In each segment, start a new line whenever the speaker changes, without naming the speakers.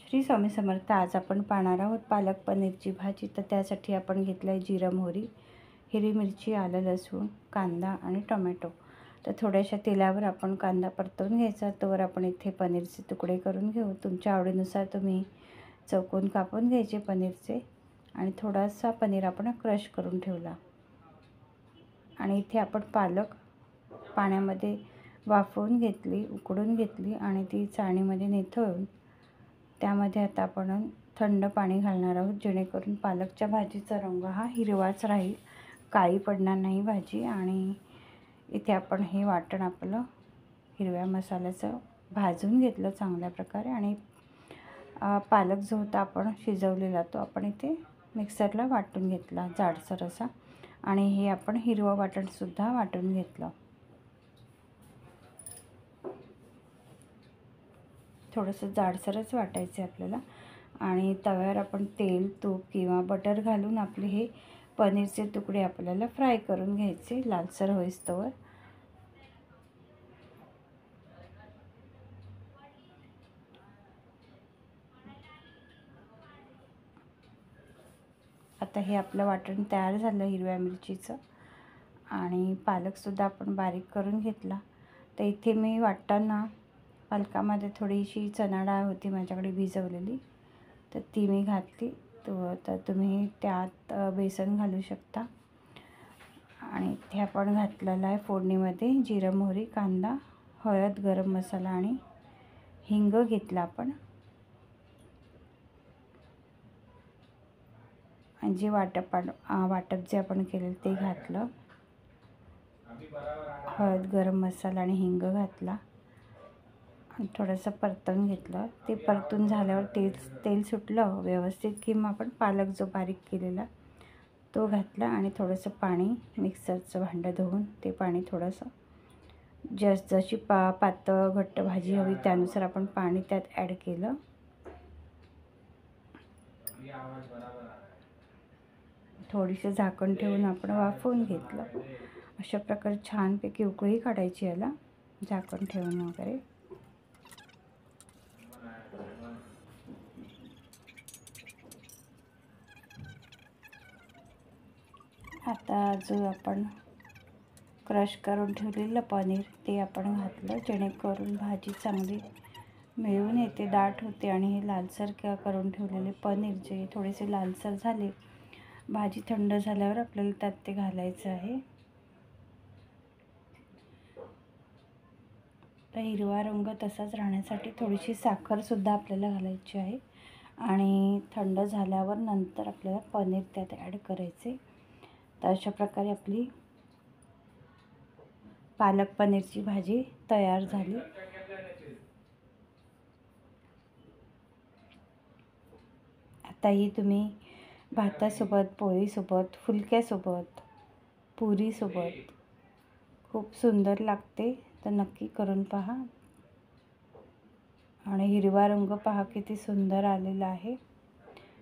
श्री स्वामी समर्थ. आज आपण पाहणार आहोत पालक पनीरची भाजी. तर त्यासाठी आपण घेतलं आहे जिरं, मोहरी, हिरवी मिरची, आलं, लसूण, कांदा आणि टोमॅटो. तर थोड्याशा तेलावर आपण कांदा परतवून घ्यायचा. तोवर आपण इथे पनीरचे तुकडे करून घेऊ. तुमच्या आवडीनुसार तुम्ही चौकोन कापून घ्यायचे पनीरचे. आणि थोडासा पनीर आपण क्रश करून ठेवला. आणि इथे आपण पालक पाण्यामध्ये वाफवून घेतली, उकडून घेतली आणि ती चाळणीमध्ये निथळून त्यामध्ये आता आपण थंड पाणी घालणार आहोत, जेणेकरून पालकच्या भाजीचा रंग हा हिरवाच राहील, काळी पडणार नाही भाजी. आणि इथे आपण हे वाटण आपलं हिरव्या मसाल्याचं भाजून घेतलं चांगल्या प्रकारे. आणि पालक जो होता आपण शिजवलेला तो आपण इथे मिक्सरला वाटून घेतला जाडसर असा. आणि हे आपण हिरवं वाटणसुद्धा वाटून घेतलं. थोडंसं जाडसरच वाटायचं आपल्याला. आणि तव्यावर आपण तेल, तूप किंवा बटर घालून आपले हे पनीरचे तुकडे आपल्याला फ्राय करून घ्यायचे लालसर होईस्तोवर. आता हे आपलं वाटण तयार झालं हिरव्या मिरचीचं. आणि पालकसुद्धा आपण बारीक करून घेतला. तर इथे मी वाटताना पालकामध्ये थोडीशी चणा डाळ होती माझ्याकडे भिजवलेली, तर ती मी घातली. तर तुम्ही त्यात बेसन घालू शकता. आणि इथे आपण घातलेला आहे फोडणीमध्ये जिरं, मोहरी, कांदा, हळद, गरम मसाला आणि हिंग घेतला आपण. आणि जे वाटप जे आपण केलं ते घातलं. हळद, गरम मसाला आणि हिंग घातला आणि थोडंसं परतून घेतलं. ते परतून झाल्यावर तेल सुटलं व्यवस्थित की मग आपण पालक जो बारीक केलेला तो घातला. आणि थोडंसं पाणी, मिक्सरचं भांडं धुवून ते पाणी थोडंसं जशी पातळ घट्ट भाजी हवी त्यानुसार आपण पाणी त्यात ॲड केलं. थोडीशी झाकण ठेवून आपण वाफवून घेतलं. अशा प्रकारे छानपैकी उकळी काढायची याला झाकण ठेवून वगैरे. आता जो आपण क्रश करून ठेवलेलं पनीर ते आपण घातलं, जेणेकरून भाजी चांगली मिळून येते, दाट होते. आणि हे लालसर करून ठेवलेले पनीर जे थोडेसे लालसर झाले, भाजी थंड झाल्यावर आपल्याला त्यात ते घालायचं आहे. तर हिरवा रंग तसाच राहण्यासाठी थोडीशी साखरसुद्धा आपल्याला घालायची आहे. आणि थंड झाल्यावर नंतर आपल्याला पनीर त्यात ॲड करायचे. तर अशा प्रकारे आपली पालक पनीरची भाजी तयार झाली. आता ही तुम्ही भातासोबत, पोळीसोबत, फुलक्यासोबत, पुरीसोबत खूप सुंदर लागते. तर नक्की करून पहा. आणि हिरवा रंग पहा किती सुंदर आलेला आहे.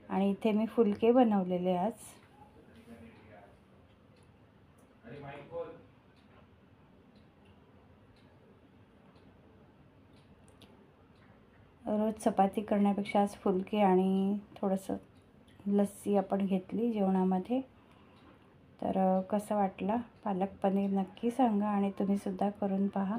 आणि इथे मी फुलके बनवलेले आज. रोज चपाती करण्यापेक्षा आज फुलके आणि थोडंसं लस्सी आपण घेतली जेवणामध्ये. तर कसं वाटलं पालक पनीर नक्की सांगा आणि तुम्हीसुद्धा करून पहा.